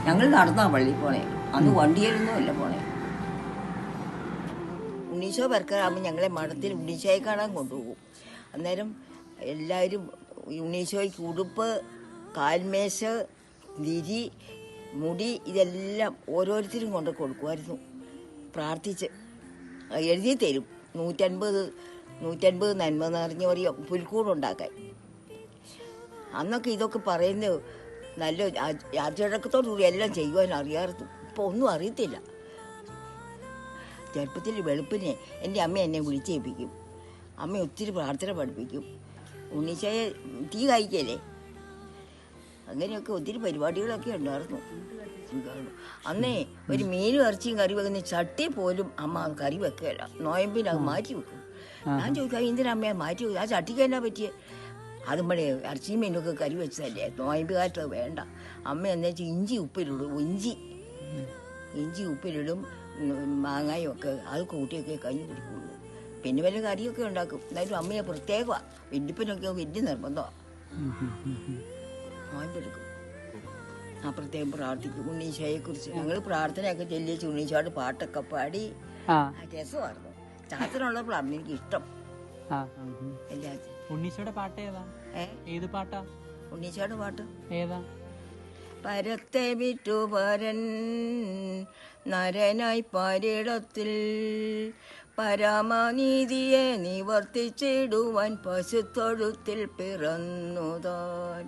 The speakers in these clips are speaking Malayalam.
ഞങ്ങൾ നടന്നാ പള്ളി പോണേ, അന്ന് വണ്ടിയിലൊന്നുമല്ല പോണേ. ഉണ്ണീശോ പെരക്കറാകുമ്പോൾ ഞങ്ങളെ മഠത്തിൽ ഉണ്ണീശോയെ കാണാൻ കൊണ്ടുപോകും. അന്നേരം എല്ലാവരും ഉണ്ണീശോയ്ക്ക് ഉടുപ്പ്, കാൽമേശ്, വിരി, മുടി ഇതെല്ലാം ഓരോരുത്തരും കൊണ്ട് കൊടുക്കുമായിരുന്നു. പ്രാർത്ഥിച്ച് എഴുതി തരും. 150 നന്മ നിറഞ്ഞ ഒരു പുൽക്കൂടുണ്ടാക്കാൻ. അന്നൊക്കെ ഇതൊക്കെ പറയുന്നത് നല്ല അച്ചടക്കത്തോടുകൂടി എല്ലാം ചെയ്യുവാൻ അറിയാമായിരുന്നു. ഇപ്പോൾ ഒന്നും അറിയത്തില്ല. ചെറുപ്പത്തിൽ വെളുപ്പിനെ എൻ്റെ അമ്മ എന്നെ വിളിച്ചേൽപ്പിക്കും. അമ്മ ഒത്തിരി പ്രാർത്ഥന പഠിപ്പിക്കും. ഉണ്ണീശോയെ തീ കായ്ക്കല്ലേ, അങ്ങനെയൊക്കെ ഒത്തിരി പരിപാടികളൊക്കെ ഉണ്ടായിരുന്നു. അന്നേ ഒരു മീനും ഇറച്ചിയും കറി വെക്കുന്ന ചട്ടി പോലും അമ്മ കറി വെക്കുകയില്ല. നോയമ്പിന് അത് മാറ്റി വെക്കും. ഞാൻ ചോദിക്കാം, എന്തിനാ അമ്മയെ മാറ്റി വെക്കും? ആ ചട്ടിക്ക് എന്നാ പറ്റിയേ? അതുമ്പഴേ ഇറച്ചിയും മീനൊക്കെ കറി വെച്ചതല്ലേ, നോയമ്പ് കാലത്ത് വേണ്ട. അമ്മ എന്നു വെച്ചാൽ ഇഞ്ചി ഉപ്പിലിടും, മാങ്ങായും ഒക്കെ അത് കൂട്ടിയൊക്കെ കഞ്ഞി കുടിക്കുള്ളൂ. പിന്നെ വല്ല കറിയൊക്കെ ഉണ്ടാക്കും. എന്നാലും അമ്മയെ പ്രത്യേകമാണ്. വെല്ലുപ്പിനൊക്കെ വലിയ നിർബന്ധമാണ്. നോയമ്പെടുക്കും. ആ പ്രത്യേകം പ്രാർത്ഥിക്കും ഉണ്ണീശോയെ കുറിച്ച്. ഞങ്ങൾ പ്രാർത്ഥനയൊക്കെ ചെല്ലിച്ച് ഉണ്ണീശോയുടെ പാട്ടൊക്കെ പാടി രസമായിരുന്നു. ചാത്തനുള്ളപ്പോഴാണ് എനിക്ക് ഇഷ്ടം. ഉണ്ണീശോയുടെ പാട്ട് ഏതാ? ഏത് പാട്ടാ? ഉണ്ണീശോയുടെ പാട്ട് ഏതാ? പരത്തെ വിറ്റുപരൻ നരനായി പാരിടത്തിൽ പരമനീതിയെ നിവർത്തിച്ചിടുവാൻ പശുത്തൊഴുത്തിൽ പിറന്നുതാൻ.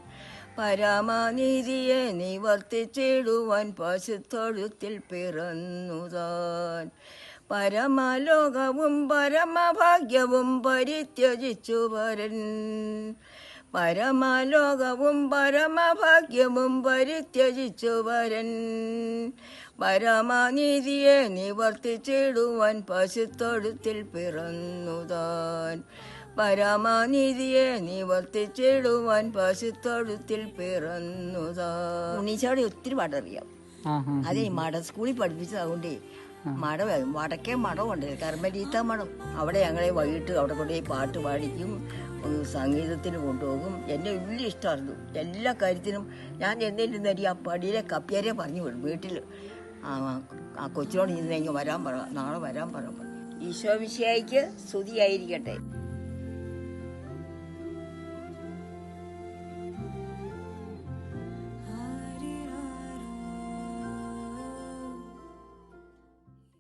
പരമനീതിയെ നിവർത്തിച്ചിടുവാൻ പശുത്തൊഴുത്തിൽ പിറന്നുതാൻ. പരമലോകവും പരമഭാഗ്യവും പരിത്യജിച്ചു വരൻ. പരമലോകവും പരമഭാഗ്യവും പരിത്യജിച്ചു വരൻ. പരമനീതിയെ നിവർത്തിച്ചിടുവാൻ പശുത്തൊഴുത്തിൽ പിറന്നുതാൻ. പരമനീതിയെ നിവർത്തിച്ചിടുവാൻ പശുത്തൊഴുത്തിൽ പിറന്നുതാൻ. ഉണ്ണീശോയുടെ ഒത്തിരി പാട്ടറിയാം. അതെ, സ്കൂളിൽ പഠിപ്പിച്ചതുകൊണ്ടേ വടക്കേ മഠമുണ്ട്, കർമ്മരീത്ത മഠം. അവിടെ ഞങ്ങളെ വൈകിട്ട് അവിടെ കൊണ്ടുപോയി പാട്ട് പാടിക്കും, സംഗീതത്തിന് കൊണ്ടുപോകും. എന്നെ വലിയ ഇഷ്ടമായിരുന്നു എല്ലാ കാര്യത്തിനും. ഞാൻ ചെന്നിരുന്നേരി ആ പടിയിലെ കപ്പ്യാരെ പറഞ്ഞു വിടും. വീട്ടിൽ ആ കൊച്ചിനോട് ഇന്നെങ്കിൽ വരാൻ പറ, നാളെ വരാൻ പറ. ഈശോ മിശിഹായ്ക്ക് സ്തുതിയായിരിക്കട്ടെ.